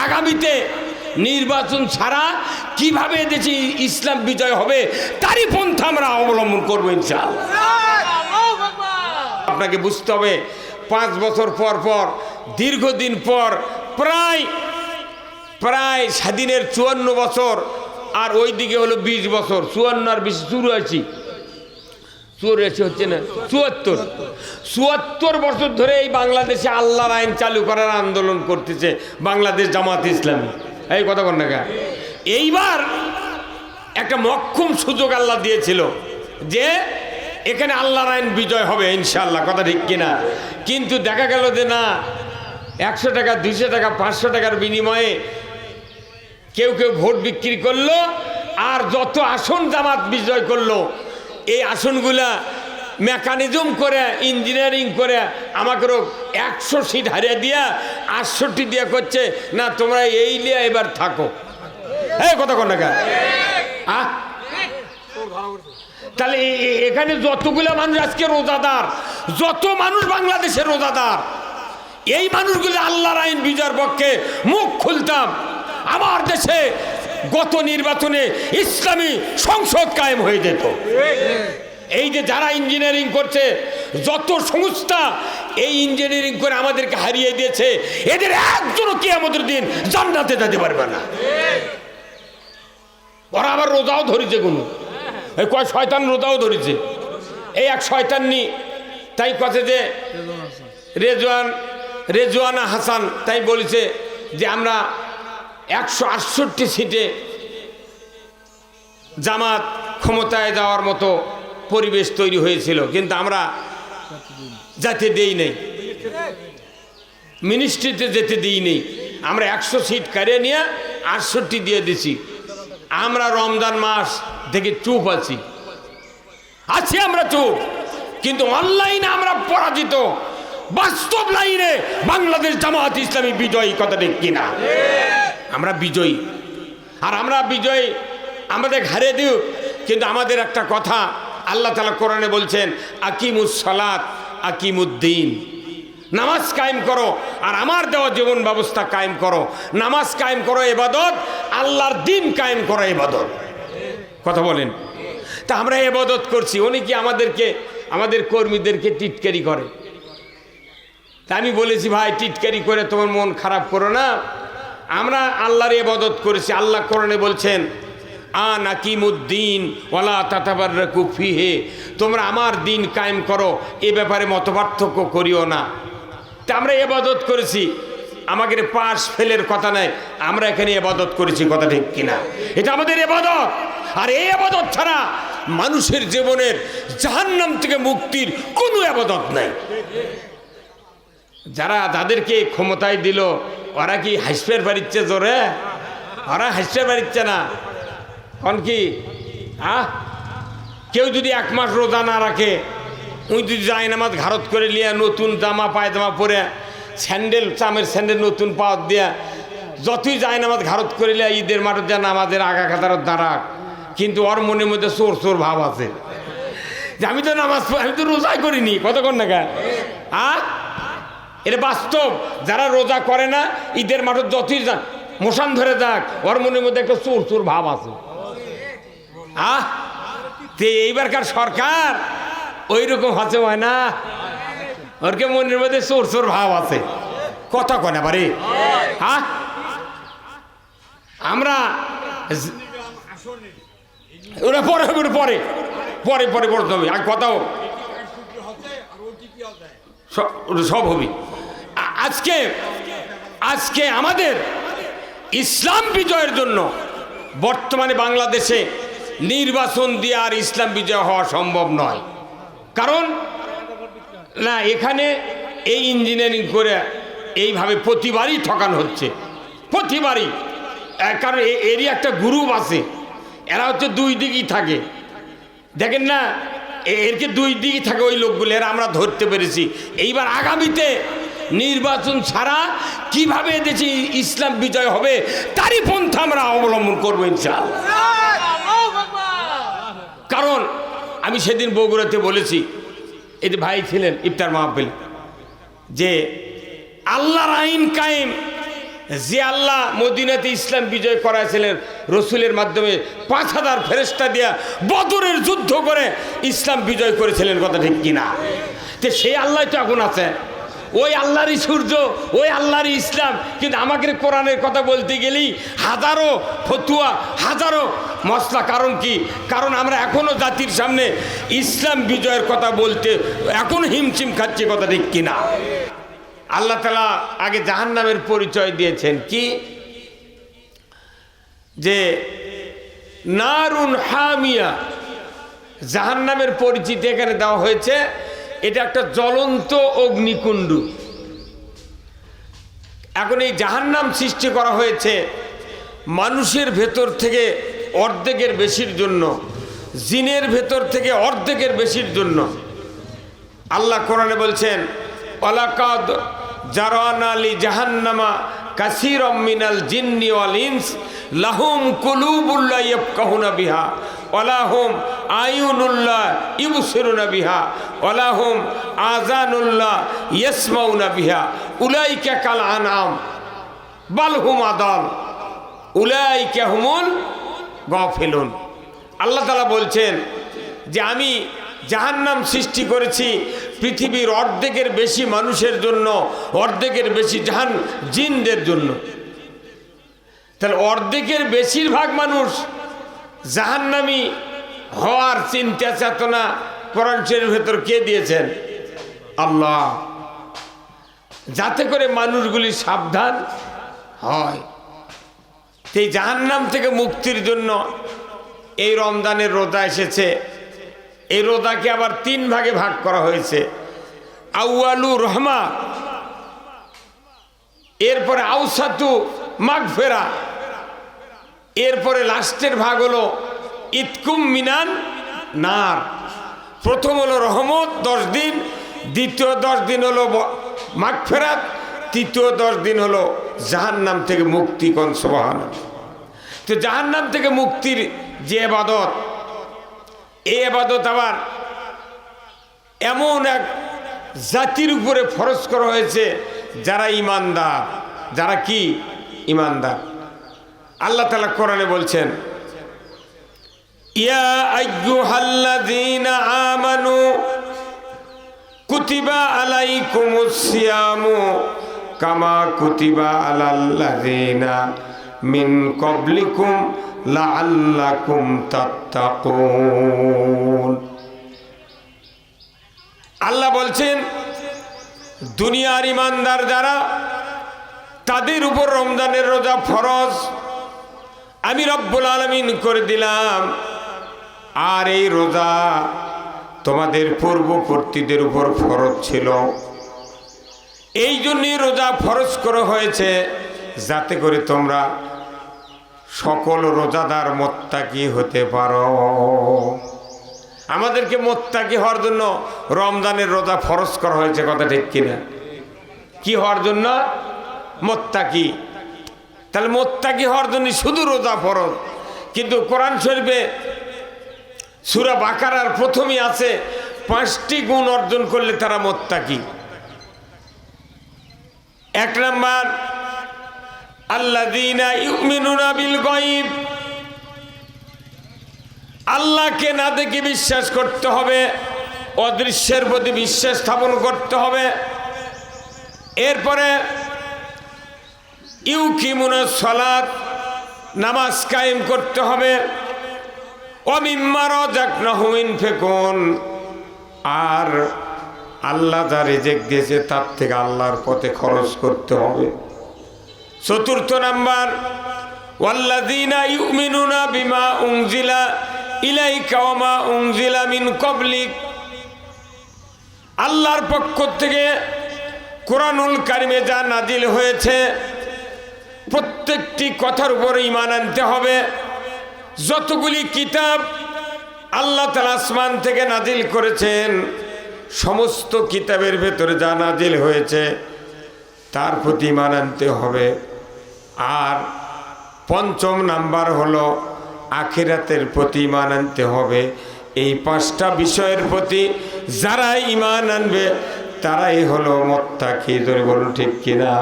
আগামীতে নির্বাচন ছাড়া কিভাবে দেশে ইসলাম বিজয় হবে তারই পন্থা আমরা অবলম্বন করবো ইনশাআল্লাহ। আপনাকে বুঝতে হবে 5 বছর পর পর দীর্ঘদিন পর প্রায় স্বাধীনের 54 বছর আর ওই দিকে হলো 20 বছর, 54 আর 20 84 হচ্ছে না 74 বছর ধরে এই বাংলাদেশে আল্লাহর আইন চালু করার আন্দোলন করতেছে বাংলাদেশ জামাত ইসলামী। এই কথা বল না কা? এইবার একটা মক্ষম সুযোগ আল্লাহ দিয়েছিল যে এখানে আল্লাহর আইন বিজয় হবে ইনশাআল্লাহ, কথা ঠিক কিনা? কিন্তু দেখা গেল যে না, 100 টাকা 200 টাকা 500 টাকার বিনিময়ে কেউ ভোট বিক্রি করলো, আর যত আসন জামাত বিজয় করলো এই আসনগুলা মেকানিজম করে ইঞ্জিনিয়ারিং করে আমাকেও 100 সিট হারিয়ে দিয়া 68 দিয়া করছে না তোমরা এই লিয়া এবার থাকো। এই কথা কন না কা? তাহলে এখানে যতগুলা মানুষ আজকে রোজাদার, যত মানুষ বাংলাদেশের রোজাদার, এই মানুষগুলো আল্লাহর আইন বিজয়ের পক্ষে মুখ খুলতাম, আমার দেশে গত নির্বাচনে ইসলামী সংসদ কায়েম হয়ে যেত। এই যে যারা ইঞ্জিনিয়ারিং করছে, যত সংস্থা এই ইঞ্জিনিয়ারিং করে আমাদেরকে হারিয়ে দিয়েছে, এদের একজনও কিয়ামতের দিন জান্নাতে যেতে পারবে না। ওরা আবার রোজাও ধরেছে, কোনো এই কয় শয়তান রোজাও ধরেছে। এই এক শয়তাননি তাই কথা যে রেজওয়ানা হাসান তাই বলেছে যে আমরা 168 সিটে জামাত ক্ষমতায় যাওয়ার মতো পরিবেশ তৈরি হয়েছিল, কিন্তু আমরা যেতে দেই নেই, মিনিস্ট্রিতে যেতে দিই নেই। আমরা 100 সিট কারিয়ে নিয়ে 68 দিয়ে দিছি। আমরা রমজান মাস থেকে চুপ আছি, আমরা চুপ, কিন্তু অনলাইনে আমরা পরাজিত, বাস্তব লাইনে বাংলাদেশ জামাত ইসলামী বিজয়ী, কথা ঠিক কিনা? আমরা বিজয়ী, আর আমরা বিজয়ী আমাদের হারিয়ে দিও, কিন্তু আমাদের একটা কথা আল্লাহ তাআলা কোরআনে বলছেন আকিমুস সালাত আকিমুদ্দিন, নামাজ কায়েম করো আর আমার দেওয়া জীবন ব্যবস্থা কায়েম করো। নামাজ কায়েম করো ইবাদত, আল্লাহর দিন কায়েম করো ইবাদত। কথা বলেন? তা আমরা ইবাদত করছি, অনেকে আমাদের কর্মীদেরকে টিটকারি করে। তা আমি বলেছি ভাই টিটকারি করে তোমার মন খারাপ করো না, আমরা আল্লাহর ইবাদত করেছি। আল্লাহ কোরআনে বলছেন আকিমুদ্দিন ওয়ালা তাতাবাররাকু ফিহি, তোমরা আমার দিন কায়েম করো, এ ব্যাপারে মতপার্থক্য করিও না। তা আমরা ইবাদত করেছি, আমাদের পাস ফেলের কথা নাই, আমরা এখানে ইবাদত করেছি, কথা ঠিক কিনা? এটা আমাদের ইবাদত। আর এই ইবাদত ছাড়া মানুষের জীবনের জাহান্নাম থেকে মুক্তির কোনো ইবাদত নাই। যাদেরকে ক্ষমতায় দিল ওরা কি হাসপের বাড়িচ্ছে জোরে? ওরা হাসপের বাড়িচ্ছে না। কন কি কেউ যদি 1 মাস রোজা না রাখে, ওই যদি যায় নামাজ ঘারত করে লিয়া, নতুন জামা পায়জামা পরে, স্যান্ডেল চামের স্যান্ডেল নতুন পাওয়ার দিয়া, যতই যায় নামাজ ঘারত করে লিয়া ঈদের মাঠে যা নামাজের আগা খাতারত দাঁড়াক, কিন্তু ওর মনের মধ্যে চোর চোর ভাব আছে যে আমি তো নামাজ আমি তো রোজাই করিনি। কতক্ষণ না গা? এটা বাস্তব। যারা রোজা করে না ঈদের মাঠে যতই যাক মোশান ধরে যাক, ওর মনের মধ্যে একটা চোর চোর ভাব আছে। এইবারকার সরকার ওই রকম হচ্ছে হয় না, ওরকে মনের মধ্যে চোর চোর ভাব আছে। কথা কনে পারে? আমরা ওরা পরে পরে পরে পরে পড়তে হবে, আর কথাও সব হবে। আজকে আমাদের ইসলাম বিজয়ের জন্য বর্তমানে বাংলাদেশে নির্বাচন দিয়ে আর ইসলাম বিজয় হওয়া সম্ভব নয়। কারণ না, এখানে এই ইঞ্জিনিয়ারিং করে এইভাবে প্রতিবারই ঠকানো হচ্ছে, প্রতিবারই। কারণ এরই একটা গ্রুপ আছে, এরা হচ্ছে 2 দিকই থাকে, দেখেন না, এরকে 2 দিকই থাকে ওই লোকগুলো, এরা আমরা ধরতে পেরেছি। এইবার আগামীতে নির্বাচন ছাড়া কিভাবে দেশে ইসলাম বিজয় হবে তারই পন্থা আমরা অবলম্বন করবো ইনশাআল্লাহ। কারণ আমি সেদিন বগুড়াতে বলেছি, এই যে ভাই ছিলেন ইফতার মাহফিল, যে আল্লাহর আইন কায়েম যে আল্লাহ মদিনাতে ইসলাম বিজয় করাইছিলেন রসুলের মাধ্যমে 5000 ফেরেশতা দিয়া বদরের যুদ্ধ করে ইসলাম বিজয় করেছিলেন, কথা ঠিক কিনা? তো সেই আল্লাহ তো এখন আছে, ওই আল্লাহরই সূর্য, ওই আল্লাহরই ইসলাম। কিন্তু আমাকে কোরআনের কথা বলতে গেলেই হাজারো ফতুয়া, হাজারো মশলা। কারণ কি? কারণ আমরা এখনো জাতির সামনে ইসলাম বিজয়ের কথা বলতে এখন হিমশিম খাচ্ছি, কথা ঠিক কিনা? আল্লাহ তাআলা আগে জাহান্নামের পরিচয় দিয়েছেন কি? যে নারুন হামিয়া, জাহান্নামের পরিচিতি এখানে দেওয়া হয়েছে। এটা একটা জ্বলন্ত অগ্নিকুণ্ড। এখন এই জাহান্নাম সৃষ্টি করা হয়েছে মানুষের ভেতর থেকে অর্ধেকের বেশির জন্য, জিনের ভেতর থেকে অর্ধেকের বেশির জন্য। আল্লাহ কোরআনে বলছেন ওয়ালাকাদ জারানা লি জাহান্নামা কাসীরাম মিনাল জিন্নি ওয়াল ইনস লাহুম কুলুবুল লা ইয়াফকাহুনা বিহা ওয়ালাহুম আয়ুনুল্লাহ ইবসিরুনা বিহা ওয়ালাহুম আযানুল্লাহ ইয়াসমাউনা বিহা উলাইকা কাল আনআম বাল হুম আদাল উলাইকা হুমুল গাফিলুন। আল্লাহ তাআলা বলছেন যে আমি জাহান্নাম সৃষ্টি করেছি পৃথিবীর অর্ধেকের বেশি মানুষের জন্য, অর্ধেকের বেশি জিনদের জন্য। তাহলে অর্ধেকের বেশিরভাগ মানুষ জাহান্নামী হওয়ার চিন্তা চেতনা কোরআন শরীফের ভেতর কে দিয়েছেন? আল্লাহ, যাতে করে মানুষগুলি সাবধান হয়। এই জাহান্নাম থেকে মুক্তির জন্য এই রমজানের রোজা এসেছে। এই রোজাকে আবার 3 ভাগে ভাগ করা হয়েছে। আউয়ালু রহমা, এরপরে আউসাতু মাগফিরা, এরপরে লাস্টের ভাগ হলো ইতকুম মিনান নার। প্রথম হলো রহমত 10 দিন, দ্বিতীয় 10 দিন হলো মাগফিরাত, তৃতীয় 10 দিন হলো জাহান্নাম থেকে মুক্তি। কোন সুবহানাল্লাহ। তো জাহান্নাম থেকে মুক্তির যে ইবাদত, এই ইবাদত আবার এমন এক জাতির উপরে ফরজ করা হয়েছে যারা ঈমানদার। যারা কি? ঈমানদার। আল্লাহ তাআলা কোরআনে বলছেন ইয়া আইয়ুহাল্লাযীনা আমানু কুতিবা আলাইকুমুস সিয়ামু কামা কুতিবা আলাল্লাযীনা মিন ক্বাবলিকুম লাআল্লাকুম তাত্তাকুন। আল্লাহ বলছেন দুনিয়ার ঈমানদার যারা, তাদের উপর রমজানের রোজা ফরজ আমি রব্বুল আলামিন করে দিলাম। আর এই রোজা তোমাদের পূর্ববর্তীদের উপর ফরজ ছিল। এই জন্যই রোজা ফরজ করা হয়েছে যাতে করে তোমরা সকল রোজাদার মুত্তাকি হতে পারো। আমাদেরকে মুত্তাকি হওয়ার জন্য রমজানের রোজা ফরজ করা হয়েছে, কথা ঠিক কিনা? কি হওয়ার জন্য? মুত্তাকি। তাহলে মুত্তাকি হওয়ার জন্য শুধু রোজা ফরজ। কিন্তু কোরআন শরীফে সূরা বাকারার প্রথমেই আছে 5টি গুণ অর্জন করলে তারা মুত্তাকি। 1 নাম্বার আল্লাযীনা ইউমিনুনা বিল গায়ব, আল্লাহকে না দেখে বিশ্বাস করতে হবে, অদৃশ্যের প্রতি বিশ্বাস স্থাপন করতে হবে। এরপরে ইউকিমুনাস সালাত, নামাজ কায়েম করতে হবে। ওয়া মিম্মা রাযাকনাহুম ইনফিকুন, আর আল্লাহ যা রিজিক দিয়েছে তার থেকে আল্লাহর পথে খরচ করতে হবে। 4 নাম্বার ওয়াল্লাযীনা ইউমিনুনা বিমা উনজিলা ইলাইকা ওয়া মা উনজিলা মিন ক্বাবলিক, আল্লাহর পক্ষ থেকে কোরআনুল কারিমে যা নাজিল হয়েছে প্রত্যেকটি কথার উপর ঈমান আনতে হবে। যতগুলি কিতাব আল্লাহ তাআলা আসমান থেকে নাজিল করেছেন সমস্ত কিতাবের ভেতরে যা নাজিল হয়েছে তার প্রতি ঈমান আনতে হবে। আর 5 নাম্বার হলো আখিরাতের প্রতি ঈমান আনতে হবে। এই 5টা বিষয়ের প্রতি যারা ঈমান আনবে তারাই হলো মুত্তাকি। বলুন ঠিক কিনা?